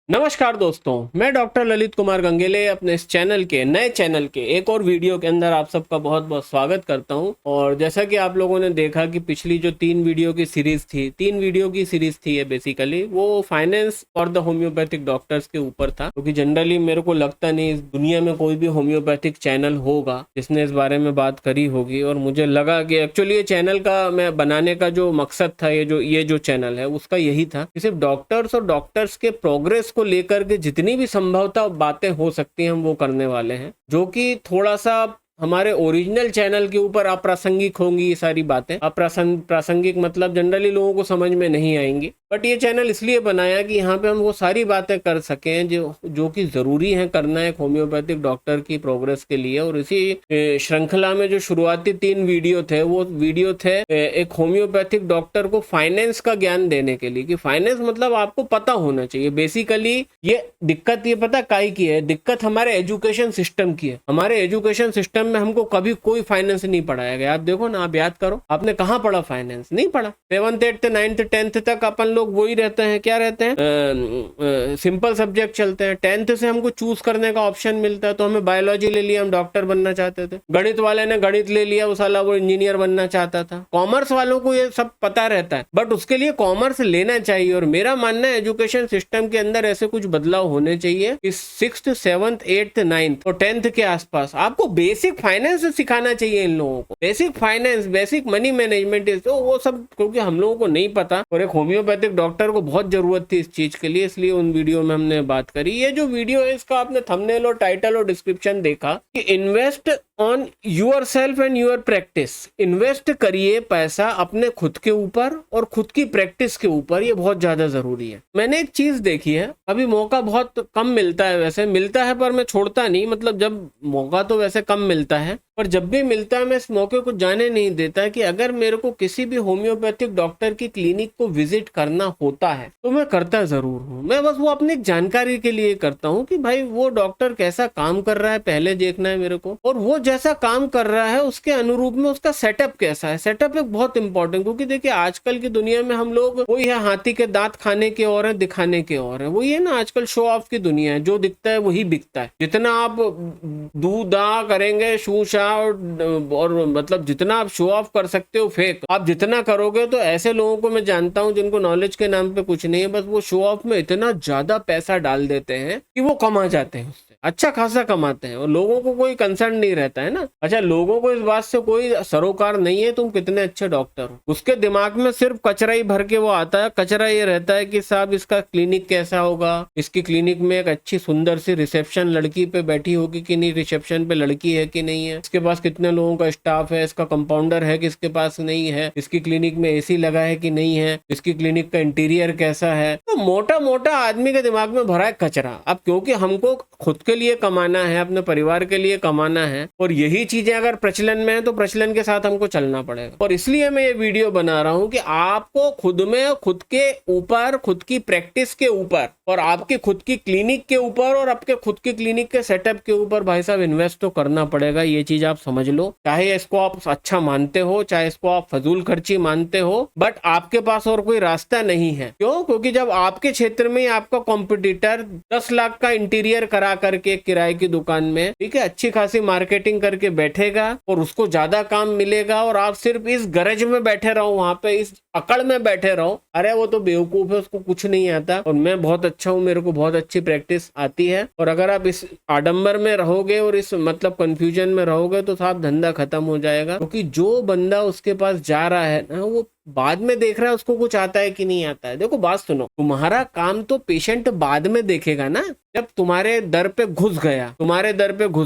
नमस्कार दोस्तों, मैं डॉक्टर ललित कुमार गंगेले अपने इस नए चैनल के एक और वीडियो के अंदर आप सबका बहुत बहुत स्वागत करता हूं। और जैसा कि आप लोगों ने देखा कि पिछली जो 3 वीडियो की सीरीज थी ये बेसिकली वो finance for the homeopathic doctors के ऊपर था, क्योंकि जनरली मेरे को लगता नहीं इस दुनिया में कोई भी होम्योपैथिक चैनल होगा जिसने इस बारे में बात करी होगी। और मुझे लगा कि एक्चुअली ये चैनल का मैं बनाने का जो मकसद था, ये जो चैनल है उसका यही था कि सिर्फ डॉक्टर्स और डॉक्टर्स के प्रोग्रेस को लेकर के जितनी भी संभवतः बातें हो सकती हैं हम वो करने वाले हैं, जो कि थोड़ा सा हमारे ओरिजिनल चैनल के ऊपर अप्रासंगिक होंगी। ये सारी बातें प्रासंगिक मतलब जनरली लोगों को समझ में नहीं आएंगी, बट ये चैनल इसलिए बनाया कि यहाँ पे हम वो सारी बातें कर सकें जो कि ज़रूरी है करना एक होम्योपैथिक डॉक्टर की प्रोग्रेस के लिए। और इसी श्रृंखला में जो शुरुआती 3 वीडियो थे वो वीडियो थे एक होम्योपैथिक डॉक्टर को फाइनेंस का ज्ञान देने के लिए, कि फाइनेंस मतलब आपको पता होना चाहिए। बेसिकली ये दिक्कत ये पता काहे की है, दिक्कत हमारे एजुकेशन सिस्टम की है। हमारे एजुकेशन सिस्टम में हमको कभी कोई फाइनेंस नहीं पढ़ाया गया। आप देखो ना, आप याद करो, आपने कहाँ पढ़ा फाइनेंस? नहीं पढ़ा। 7th 8th 9th 10th तक अपन लोग वही रहते हैं, क्या रहते हैं, सिंपल सब्जेक्ट चलते हैं। 10th से हमको चूज करने का ऑप्शन मिलता है, तो हमें बायोलॉजी ले लिया, हम डॉक्टर बनना चाहते थे। गणित वाले ने गणित ले लिया, वो साला वो इंजीनियर बनना चाहता था। कॉमर्स वालों को ये सब पता रहता है, बट उसके लिए कॉमर्स लेना चाहिए। और मेरा मानना है एजुकेशन सिस्टम के अंदर ऐसे कुछ बदलाव होने चाहिए कि 6th 7th 8th 9th और 10th के आसपास आपको बेसिक फाइनेंस सिखाना चाहिए इन लोगों को। Basic finance, basic money management, तो वो सब क्योंकि हम लोगों को नहीं पता, और एक होम्योपैथिक डॉक्टर को बहुत जरूरत थी इस चीज के लिए, इसलिए उन वीडियो में हमने बात करी। ये जो वीडियो है इसका आपने थंबनेल और टाइटल और डिस्क्रिप्शन देखा कि invest on yourself and your practice. Invest करिए पैसा अपने खुद के ऊपर और खुद की प्रैक्टिस के ऊपर, ये बहुत ज्यादा जरूरी है। मैंने एक चीज देखी है, अभी मौका बहुत कम मिलता है, वैसे मिलता है पर मैं छोड़ता नहीं, मतलब जब मौका तो वैसे कम मिलता है, पर जब भी मिलता है मैं इस मौके को जाने नहीं देता कि अगर मेरे को किसी भी होम्योपैथिक डॉक्टर की क्लिनिक को विजिट करना होता है तो मैं करता जरूर हूँ। मैं बस वो अपनी जानकारी के लिए करता हूँ कि भाई वो डॉक्टर कैसा काम कर रहा है पहले देखना है मेरे को, और वो जैसा काम कर रहा है उसके अनुरूप में उसका सेटअप कैसा है। सेटअप एक बहुत इंपॉर्टेंट, क्योंकि देखिए आजकल की दुनिया में हम लोग वही है, हाथी के दांत खाने के और है, दिखाने के और है। वही है ना, आजकल शो ऑफ की दुनिया है, जो दिखता है वही बिकता है। जितना आप दूधा करेंगे, शूशा और मतलब जितना आप शो ऑफ कर सकते हो फेक, आप जितना करोगे, तो ऐसे लोगों को मैं जानता हूं जिनको नॉलेज के नाम पे कुछ नहीं है, बस वो शो ऑफ में इतना ज्यादा पैसा डाल देते हैं कि वो कमा जाते हैं, उससे अच्छा खासा कमाते हैं, और लोगों को कोई कंसर्न नहीं रहता है ना। अच्छा, लोगों को इस बात से कोई सरोकार नहीं है तुम कितने अच्छे डॉक्टर हो, उसके दिमाग में सिर्फ कचरा ही भर के वो आता है। कचरा ये रहता है कि साहब इसका क्लिनिक कैसा होगा, इसकी क्लिनिक में एक अच्छी सुंदर सी रिसेप्शन लड़की पे बैठी होगी कि नहीं, रिसेप्शन पे लड़की है कि नहीं है, इसके पास कितने लोगों का स्टाफ है, इसका कंपाउंडर है कि इसके पास नहीं है, इसकी क्लिनिक में एसी लगा है कि नहीं है, इसकी क्लिनिक का इंटीरियर कैसा है। तो मोटा मोटा आदमी के दिमाग में भरा है कचरा। अब क्योंकि हमको खुद के लिए कमाना है, अपने परिवार के लिए कमाना है, और यही चीजें अगर प्रचलन में है तो प्रचलन के साथ हमको चलना पड़ेगा। और इसलिए मैं ये वीडियो बना रहा हूं कि आपको खुद में, खुद के ऊपर, खुद की प्रैक्टिस के ऊपर और आपकी खुद की क्लिनिक के ऊपर और आपके खुद की क्लिनिक के सेटअप के ऊपर भाई साहब इन्वेस्ट तो करना पड़ेगा। ये चीज आप समझ लो, चाहे इसको आप अच्छा मानते हो, चाहे इसको आप फजूल खर्ची मानते हो, बट आपके पास और कोई रास्ता नहीं है। क्यों? क्योंकि जब आपके क्षेत्र में आपका कॉम्पिटिटर 10 लाख का इंटीरियर करा करके किराए की दुकान में, ठीक है, अच्छी खासी मार्केटिंग करके बैठेगा और उसको ज्यादा काम मिलेगा, और आप सिर्फ इस गरज में बैठे रहो, वहां पे इस अकड़ में बैठे रहो, अरे वो तो बेवकूफ है, उसको कुछ नहीं आता और मैं बहुत अच्छा हूँ, मेरे को बहुत अच्छी प्रैक्टिस आती है। और अगर आप इस आडंबर में रहोगे और इस मतलब कंफ्यूजन में रहोगे तो साहब धंधा खत्म हो जाएगा। क्योंकि जो बंदा उसके पास जा रहा है ना, वो बाद में देख रहा है उसको कुछ आता है कि नहीं आता है। देखो बात सुनो, तुम्हारा काम तो पेशेंट बाद में देखेगा ना। जब तुम्हारे दर पे घुस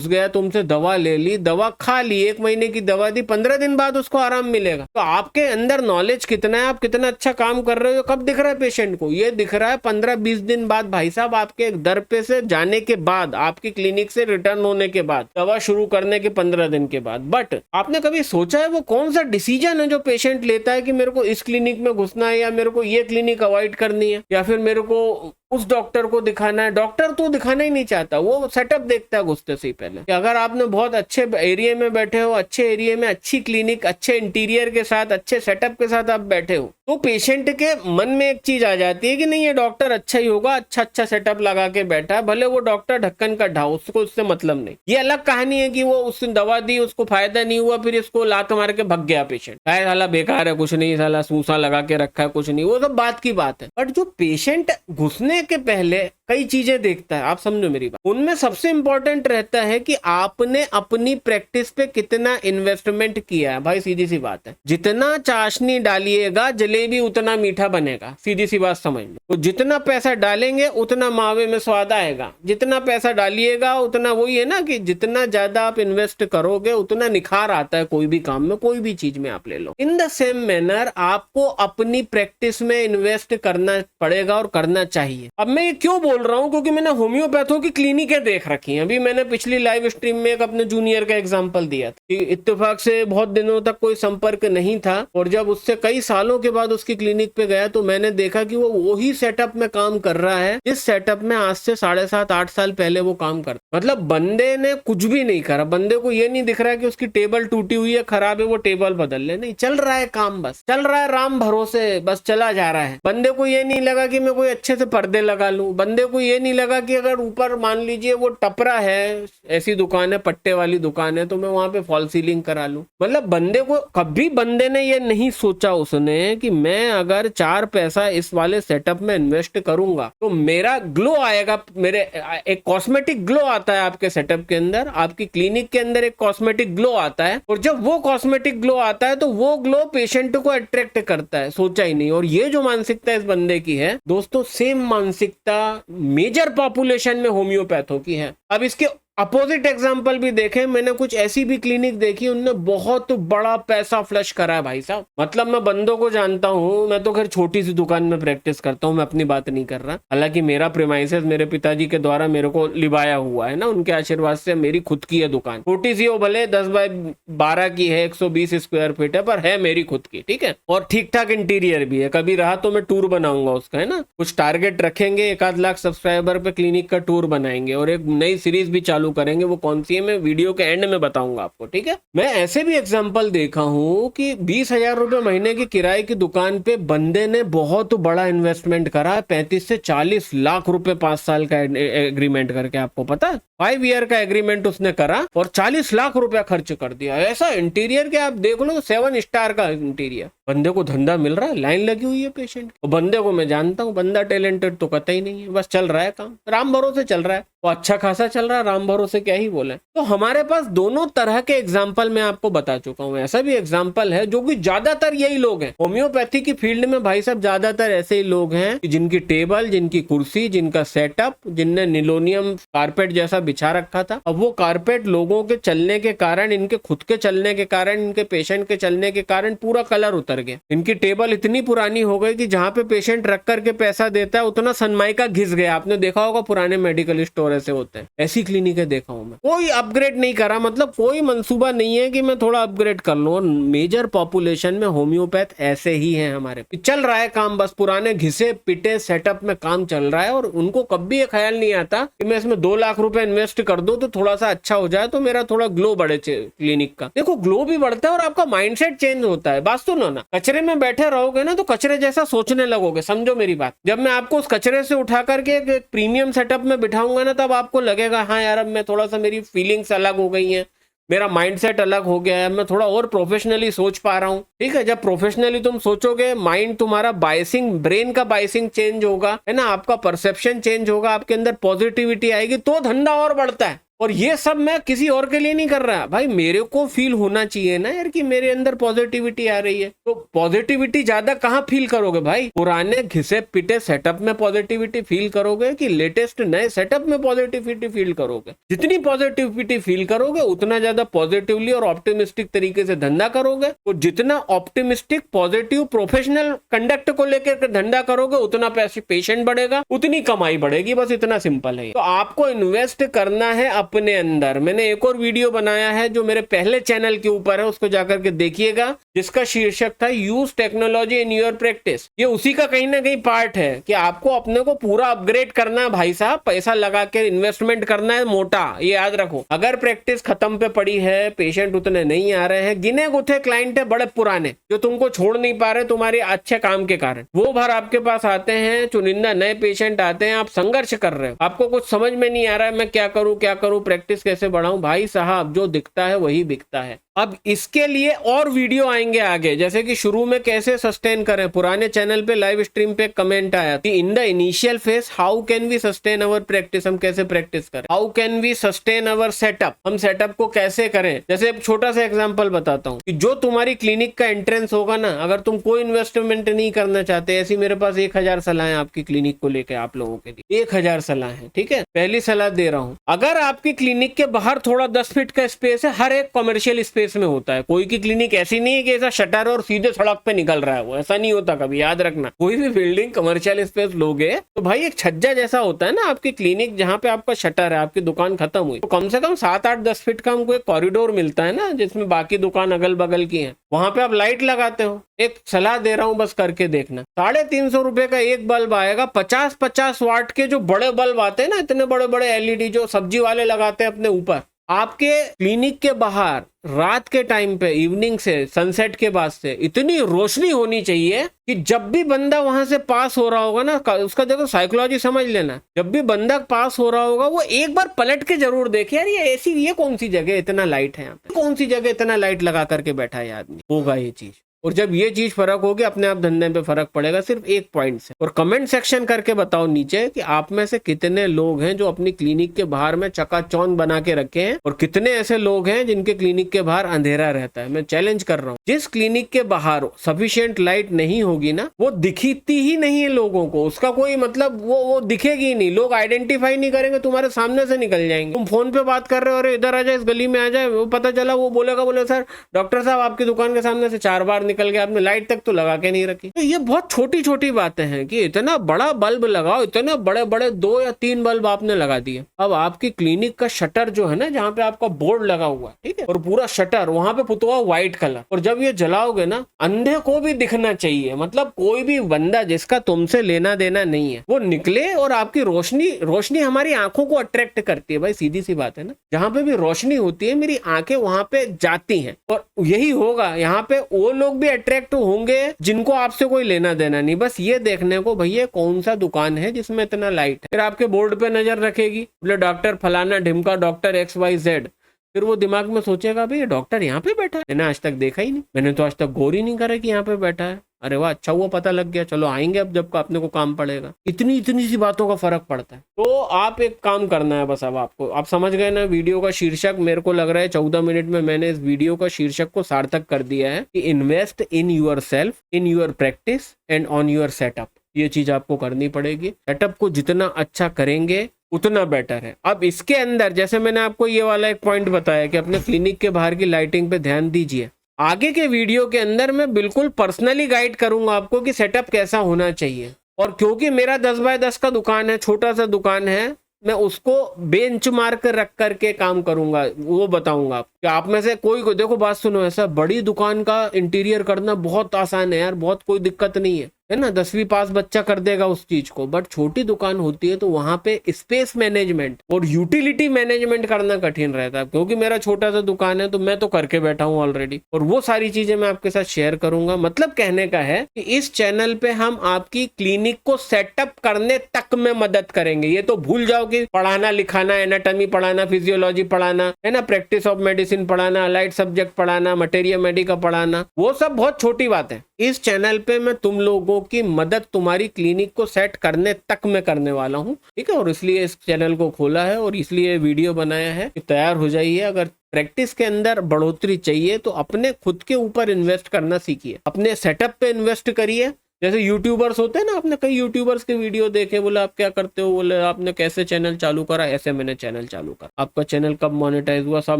गया, तुमसे दवा ले ली, दवा खा ली, 1 महीने की दवा दी, 15 दिन बाद उसको आराम मिलेगा। तो आपके अंदर नॉलेज कितना है, आप कितना अच्छा काम कर रहे हो, कब दिख रहा है पेशेंट को? ये दिख रहा है 15-20 दिन बाद भाई साहब, आपके दर पे से जाने के बाद, आपकी क्लिनिक से रिटर्न होने के बाद, दवा शुरू करने के 15 दिन के बाद। बट आपने कभी सोचा है वो कौन सा डिसीजन है जो पेशेंट लेता है कि मेरे को इस क्लिनिक में घुसना है, या मेरे को ये क्लिनिक अवॉइड करनी है, या फिर मेरे को उस डॉक्टर को दिखाना है। डॉक्टर तो दिखाना ही नहीं चाहता, वो सेटअप देखता है घुसते से ही पहले कि अगर आपने बहुत अच्छे एरिया में बैठे हो, अच्छे एरिया में अच्छी क्लिनिक, अच्छे इंटीरियर के साथ, अच्छे सेटअप के साथ आप बैठे हो, तो पेशेंट के मन में एक चीज आ जाती है कि नहीं ये डॉक्टर अच्छा ही होगा, अच्छा सेटअप लगा के बैठा है, भले वो डॉक्टर ढक्कन का ढाओ, उसको उससे मतलब नहीं। ये अलग कहानी है कि वो उसने दवा दी, उसको फायदा नहीं हुआ, फिर इसको लात मार के भग गया पेशेंट, साला बेकार है, कुछ नहीं, साला सूसा लगा के रखा है, कुछ नहीं, वो सब बात की बात है। बट जो पेशेंट घुसने के पहले कई चीजें देखता है, आप समझो मेरी बात, उनमें सबसे इंपॉर्टेंट रहता है कि आपने अपनी प्रैक्टिस पे कितना इन्वेस्टमेंट किया है। भाई सीधी सी बात है, जितना चाशनी डालिएगा जलेबी उतना मीठा बनेगा, सीधी सी बात समझ लो। तो जितना पैसा डालेंगे उतना मावे में स्वाद आएगा, जितना पैसा डालिएगा उतना, वही है ना कि जितना ज्यादा आप इन्वेस्ट करोगे उतना निखार आता है कोई भी काम में, कोई भी चीज में आप ले लो। इन द सेम मैनर आपको अपनी प्रैक्टिस में इन्वेस्ट करना पड़ेगा और करना चाहिए। अब मैं ये क्यों बोल रहा हूं, क्योंकि मैंने होम्योपैथों की क्लिनिकें देख रखी हैं। अभी मैंने पिछली लाइव स्ट्रीम में एक अपने जूनियर का एग्जांपल दिया था कि इत्तेफाक से बहुत दिनों तक कोई संपर्क नहीं था, और जब उससे कई सालों के बाद उसकी क्लिनिक पे गया तो मैंने देखा कि वो वही सेटअप में काम कर रहा है जिस सेटअप में आज से 7.5-8 साल पहले वो काम करता। मतलब बंदे ने कुछ भी नहीं करा, बंदे को ये नहीं दिख रहा है कि उसकी टेबल टूटी हुई है, खराब है, वो टेबल बदल ले, नहीं, चल रहा है काम, बस चल रहा है, राम भरोसे बस चला जा रहा है। बंदे को ये नहीं लगा कि मैं कोई अच्छे से पर्दे लगा लूं, बंदे को ये नहीं लगा कि अगर ऊपर मान लीजिए वो टपरा है, ऐसी दुकान है, पट्टे वाली दुकान है, तो मैं वहां पे फॉल सीलिंग करा लूं। मतलब बंदे को कभी बंदे ने ये नहीं सोचा उसने कि मैं अगर 4 पैसा इस वाले सेटअप में इन्वेस्ट करूंगा तो मेरा ग्लो आएगा, मेरे एक कॉस्मेटिक ग्लो आता है आपके सेटअप के अंदर, आपकी क्लिनिक के अंदर एक कॉस्मेटिक ग्लो आता है, और जब वो कॉस्मेटिक ग्लो आता है तो वो ग्लो पेशेंट को अट्रैक्ट करता है। सोचा ही नहीं। और ये जो मानसिकता इस बंदे की है दोस्तों, सेम मानसिकता मेजर पॉपुलेशन में होम्योपैथों की है। अब इसके अपोजिट एग्जाम्पल भी देखें, मैंने कुछ ऐसी भी क्लिनिक देखी उनने बहुत बड़ा पैसा फ्लश करा है भाई साहब। मतलब मैं बंदों को जानता हूं, मैं तो खैर छोटी सी दुकान में प्रैक्टिस करता हूं, मैं अपनी बात नहीं कर रहा। हालांकि मेरा प्रेमाइसेस मेरे पिताजी के द्वारा मेरे को लिवाया हुआ है ना, उनके आशीर्वाद से मेरी खुद की है दुकान, छोटी सी हो भले 10x12 की है, 120 स्क्वायर फीट है, पर है मेरी खुद की, ठीक है, और ठीक ठाक इंटीरियर भी है। कभी रहा तो मैं टूर बनाऊंगा उसका, है ना, कुछ टारगेट रखेंगे, 1-8 लाख सब्सक्राइबर पे क्लिनिक का टूर बनाएंगे, और एक नई सीरीज भी चालू करेंगे, वो कौन सी है मैं वीडियो के एंड में बताऊंगा आपको, ठीक है। मैं ऐसे भी एग्जांपल देखा हूं कि 20,000 रुपए महीने की किराए की दुकान पे बंदे ने बहुत बड़ा इन्वेस्टमेंट करा, 35 से 40 लाख रुपए 5 साल का एग्रीमेंट करके, आपको पता है 5 ईयर का एग्रीमेंट उसने करा और 40 लाख रुपया खर्च कर दिया। ऐसा इंटीरियर के आप देख लो, 7 स्टार का इंटीरियर, बंदे को धंधा मिल रहा है, लाइन लगी हुई है पेशेंट, और बंदे को मैं जानता हूँ, बंदा टैलेंटेड तो कतई नहीं है, बस चल रहा है काम, राम भरोसे चल रहा है, वो अच्छा खासा चल रहा है, राम भरोसे क्या ही बोले। तो हमारे पास दोनों तरह के एग्जाम्पल मैं आपको बता चुका हूँ। ऐसा भी एग्जाम्पल है जो कि ज्यादातर यही लोग हैं होम्योपैथी की फील्ड में, भाई साहब ज्यादातर ऐसे ही लोग हैं कि जिनकी टेबल, जिनकी कुर्सी, जिनका सेटअप, जिनने निलोनियम कारपेट जैसा बिछा रखा था, अब वो कारपेट लोगों के चलने के कारण, इनके खुद के चलने के कारण, इनके पेशेंट के चलने के कारण पूरा कलर उतर गया। इनकी टेबल इतनी पुरानी हो गई कि जहां पे पेशेंट रख करके पैसा देता है उतना सनमाइका घिस गया। आपने देखा होगा पुराने मेडिकल स्टोर ऐसे होते हैं, ऐसी क्लिनिकें देखा हूं मैं। कोई अपग्रेड नहीं करा, मतलब कोई मंसूबा नहीं है कि मैं थोड़ा अपग्रेड कर लूं। मेजर पॉपुलेशन में होम्योपैथ ऐसे ही है हमारे, चल रहा है काम, बस पुराने घिसे पिटे सेटअप में काम चल रहा है, और उनको कभी ये ख्याल नहीं आता कि मैं इसमें 2 लाख रुपए इन्वेस्ट कर दूं तो थोड़ा सा अच्छा हो जाए, तो मेरा थोड़ा ग्लो बढ़े क्लिनिक का। देखो ग्लो भी बढ़ता है और आपका माइंडसेट चेंज होता है। बात सुनो ना, कचरे में बैठे रहोगे ना तो कचरे जैसा सोचने लगोगे, समझो मेरी बात। जब मैं आपको उस कचरे से उठा करके एक प्रीमियम सेटअप में बिठाऊंगा ना, तब आपको लगेगा हाँ यार अब मैं थोड़ा सा, मेरी फीलिंग्स अलग हो गई हैं, मेरा माइंडसेट अलग हो गया है, मैं थोड़ा और प्रोफेशनली सोच पा रहा हूँ, ठीक है। जब प्रोफेशनली तुम सोचोगे, माइंड तुम्हारा बायसिंग, ब्रेन का बायसिंग चेंज होगा, है ना, आपका परसेप्शन चेंज होगा, आपके अंदर पॉजिटिविटी आएगी, तो धंधा और बढ़ता है। और ये सब मैं किसी और के लिए नहीं कर रहा भाई, मेरे को फील होना चाहिए ना यार कि मेरे अंदर पॉजिटिविटी आ रही है। तो पॉजिटिविटी ज्यादा कहाँ फील करोगे भाई, पुराने घिसे पिटे सेटअप में पॉजिटिविटी फील करोगे कि लेटेस्ट नए सेटअप में पॉजिटिविटी फील करोगे? जितनी पॉजिटिविटी फील करोगे उतना ज्यादा पॉजिटिवली और ऑप्टिमिस्टिक तरीके से धंधा करोगे। तो जितना ऑप्टिमिस्टिक, पॉजिटिव, प्रोफेशनल कंडक्ट को लेकर धंधा करोगे उतना पैसे पेशेंट बढ़ेगा, उतनी कमाई बढ़ेगी, बस इतना सिंपल है। तो आपको इन्वेस्ट करना है अपने अंदर। मैंने एक और वीडियो बनाया है जो मेरे पहले चैनल के ऊपर है, उसको जाकर के देखिएगा, जिसका शीर्षक था use technology in your practice. ये उसी का कहीं ना कहीं पार्ट है कि आपको अपने को पूरा अपग्रेड करना है भाई साहब, पैसा लगा के इन्वेस्टमेंट करना है मोटा। ये याद रखो, अगर प्रैक्टिस खत्म पे पड़ी है, पेशेंट उतने नहीं आ रहे हैं, गिने गुथे क्लाइंट है बड़े पुराने जो तुमको छोड़ नहीं पा रहे तुम्हारे अच्छे काम के कारण, वो भर आपके पास आते हैं, चुनिंदा नए पेशेंट आते हैं, आप संघर्ष कर रहे हो, आपको कुछ समझ में नहीं आ रहा है मैं क्या करूं, प्रैक्टिस कैसे बढ़ाऊं। भाई साहब जो दिखता है वही बिकता है। अब इसके लिए और वीडियो आएंगे आगे, जैसे कि शुरू में कैसे सस्टेन करें। पुराने चैनल पे लाइव स्ट्रीम पे कमेंट आया कि in the initial phase how can we sustain our practice, हम कैसे प्रैक्टिस करें, how can we sustain our setup, हम सेटअप को कैसे करें। जैसे एक छोटा सा एग्जांपल बताता हूँ कि जो तुम्हारी क्लिनिक का एंट्रेंस होगा ना, अगर तुम कोई इन्वेस्टमेंट नहीं करना चाहते, ऐसी मेरे पास 1000 सलाह आपकी क्लिनिक को लेकर आप लोगों के लिए, 1000 सलाह है, ठीक है। पहली सलाह दे रहा हूँ, अगर आपकी क्लिनिक के बाहर थोड़ा 10 फीट का स्पेस है, हर एक कमर्शियल स्पेस में होता है, कोई की क्लिनिक ऐसी नहीं है कि ऐसा शटर और सीधे सड़क पे निकल रहा है, वो ऐसा नहीं होता कभी, याद रखना। कोई भी बिल्डिंग कमर्शियल स्पेस लोगे तो भाई एक छज्जा जैसा होता है ना आपकी क्लिनिक, जहां पे आपका शटर है, आपकी दुकान खत्म हुई तो कम से कम 7-8-10 फीट का हमको एक कॉरिडोर मिलता है ना, जिसमें बाकी दुकान अगल बगल की है, वहां पे आप लाइट लगाते हो। एक सलाह दे रहा हूं, बस करके देखना। 350 रुपए का एक बल्ब आएगा, 50-50 वाट के जो बड़े बल्ब आते हैं ना, इतने बड़े बड़े एलईडी जो सब्जी वाले लगाते हैं अपने ऊपर, आपके क्लिनिक के बाहर रात के टाइम पे, इवनिंग से, सनसेट के बाद से इतनी रोशनी होनी चाहिए कि जब भी बंदा वहां से पास हो रहा होगा ना, उसका देखो साइकोलॉजी समझ लेना, जब भी बंदा पास हो रहा होगा वो एक बार पलट के जरूर देखे, यार ये कौन सी जगह इतना लाइट है, यहाँ पे कौन सी जगह इतना लाइट लगा करके बैठा है आदमी, होगा ये चीज। और जब ये चीज फर्क होगी, अपने आप धंधे पे फर्क पड़ेगा, सिर्फ एक पॉइंट से। और कमेंट सेक्शन करके बताओ नीचे कि आप में से कितने लोग हैं जो अपनी क्लिनिक के बाहर में चकाचौंध बना के रखे हैं, और कितने ऐसे लोग हैं जिनके क्लिनिक के बाहर अंधेरा रहता है। मैं चैलेंज कर रहा हूँ, जिस क्लिनिक के बाहर सफिशिएंट लाइट नहीं होगी ना, वो दिखती ही नहीं है लोगों को, उसका कोई मतलब वो दिखेगी ही नहीं, लोग आइडेंटिफाई नहीं करेंगे, तुम्हारे सामने से निकल जाएंगे। तुम फोन पे बात कर रहे हो, अरे इधर आ जाए, इस गली में आ जाए, वो पता चला वो बोले सर डॉक्टर साहब आपकी दुकान के सामने से 4 बार निकल गया, आपने लाइट तक तो लगा के नहीं रखी। तो ये बहुत छोटी छोटी बातें हैं कि इतना बड़ा बल्ब लगाओ, इतने बड़े बड़े 2 या 3 बल्ब आपने लगा दिए। अब आपकी क्लिनिक का शटर जो है ना, जहाँ पे आपका बोर्ड लगा हुआ है, ठीक है, और पूरा शटर वहां पे पुता हुआ व्हाइट कलर, और जब ये जलाओगे ना, अंधे को भी दिखना चाहिए, मतलब कोई भी बंदा जिसका तुमसे लेना देना नहीं है वो निकले, और आपकी रोशनी हमारी आंखों को अट्रैक्ट करती है। भाई सीधी सी बात है ना, जहाँ पे भी रोशनी होती है मेरी आंखें वहां पे जाती हैं, और यही होगा यहाँ पे, वो लोग भी अट्रैक्ट होंगे जिनको आपसे कोई लेना देना नहीं, बस ये देखने को भैया कौन सा दुकान है जिसमें इतना लाइट है। फिर आपके बोर्ड पे नजर रखेगी, बोले डॉक्टर फलाना ढिमका, डॉक्टर XYZ, फिर वो दिमाग में सोचेगा भाई ये डॉक्टर यहाँ पे बैठा है, मैंने आज तक देखा ही नहीं, मैंने तो आज तक गौर ही नहीं करा कि यहाँ पे बैठा है। अरे वाह, अच्छा हुआ पता लग गया, चलो आएंगे अब जब अपने को काम पड़ेगा। इतनी सी बातों का फर्क पड़ता है। तो आप एक काम करना है बस, अब आपको, आप समझ गए ना वीडियो का शीर्षक। मेरे को लग रहा है 14 मिनट में मैंने इस वीडियो का शीर्षक को सार्थक कर दिया है कि invest in yourself, in your practice and on your setup. ये चीज आपको करनी पड़ेगी। सेटअप को जितना अच्छा करेंगे उतना बेटर है। अब इसके अंदर जैसे मैंने आपको ये वाला एक पॉइंट बताया कि अपने क्लिनिक के बाहर की लाइटिंग पे ध्यान दीजिए। आगे के वीडियो के अंदर मैं बिल्कुल पर्सनली गाइड करूंगा आपको कि सेटअप कैसा होना चाहिए। और क्योंकि मेरा 10 बाय 10 का दुकान है, छोटा सा दुकान है, मैं उसको बेंचमार्क रख करके काम करूंगा, वो बताऊंगा कि आप में से कोई को देखो, बात सुनो, ऐसा बड़ी दुकान का इंटीरियर करना बहुत आसान है यार, बहुत कोई दिक्कत नहीं है ना, 10वीं पास बच्चा कर देगा उस चीज को। बट छोटी दुकान होती है तो वहां पे स्पेस मैनेजमेंट और यूटिलिटी मैनेजमेंट करना कठिन रहता है। क्योंकि मेरा छोटा सा दुकान है तो मैं तो करके बैठा हूँ ऑलरेडी, और वो सारी चीजें मैं आपके साथ शेयर करूंगा। मतलब कहने का है कि इस चैनल पे हम आपकी क्लिनिक को सेटअप करने तक में मदद करेंगे। ये तो भूल जाओ कि पढ़ाना लिखाना, एनाटॉमी पढ़ाना, फिजियोलॉजी पढ़ाना है ना, प्रैक्टिस ऑफ मेडिसिन पढ़ाना, अलाइड सब्जेक्ट पढ़ाना, मटेरिया मेडिका पढ़ाना, वो सब बहुत छोटी बात है। इस चैनल पे मैं तुम लोगों की मदद तुम्हारी क्लिनिक को सेट करने तक में करने वाला हूँ, ठीक है। और इसलिए इस चैनल को खोला है और इसलिए वीडियो बनाया है कि तैयार हो जाइए। अगर प्रैक्टिस के अंदर बढ़ोतरी चाहिए तो अपने खुद के ऊपर इन्वेस्ट करना सीखिए, अपने सेटअप पे इन्वेस्ट करिए। जैसे यूट्यूबर्स होते हैं ना, आपने कई यूट्यूबर्स के वीडियो देखे, बोले आप क्या करते हो, बोले आपने कैसे चैनल चालू करा, ऐसे मैंने चैनल चालू करा। आपका चैनल कब मोनेटाइज हुआ? साहब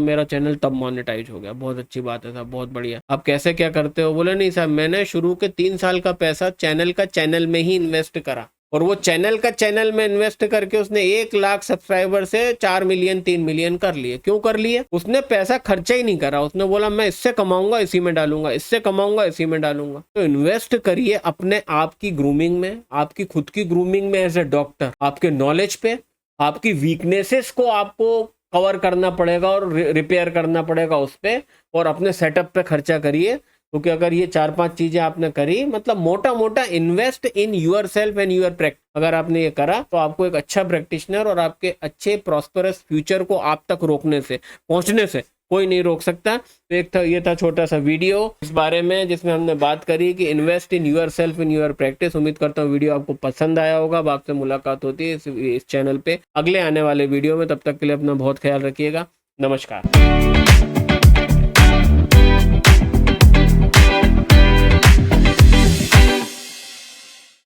मेरा चैनल तब मोनेटाइज हो गया। बहुत अच्छी बात है साहब, बहुत बढ़िया। आप कैसे क्या करते हो? बोले नहीं साहब मैंने शुरू के 3 साल का पैसा चैनल में ही इन्वेस्ट करा। और वो चैनल में इन्वेस्ट करके उसने 1 लाख सब्सक्राइबर से 4 मिलियन 3 मिलियन कर लिए। क्यों कर लिए? उसने पैसा खर्चा ही नहीं करा, उसने बोला मैं इससे कमाऊंगा इसी में डालूंगा, इससे कमाऊंगा इसी में डालूंगा। तो इन्वेस्ट करिए अपने आप की ग्रूमिंग में, आपकी खुद की ग्रूमिंग में एज ए डॉक्टर, आपके नॉलेज पे, आपकी वीकनेसेस को आपको कवर करना पड़ेगा और रिपेयर करना पड़ेगा उस पे, और अपने सेटअप पे खर्चा करिए। क्योंकि अगर ये 4-5 चीजें आपने करी, मतलब मोटा मोटा invest in yourself and your practice, अगर आपने ये करा तो आपको एक अच्छा प्रैक्टिशनर और आपके अच्छे प्रॉस्परस फ्यूचर को आप तक रोकने से, पहुंचने से कोई नहीं रोक सकता। तो एक था, ये था छोटा सा वीडियो इस बारे में जिसमें हमने बात करी कि invest in yourself in your practice. उम्मीद करता हूँ वीडियो आपको पसंद आया होगा। अब आपसे मुलाकात होती है इस चैनल पे अगले आने वाले वीडियो में। तब तक के लिए अपना बहुत ख्याल रखिएगा। नमस्कार।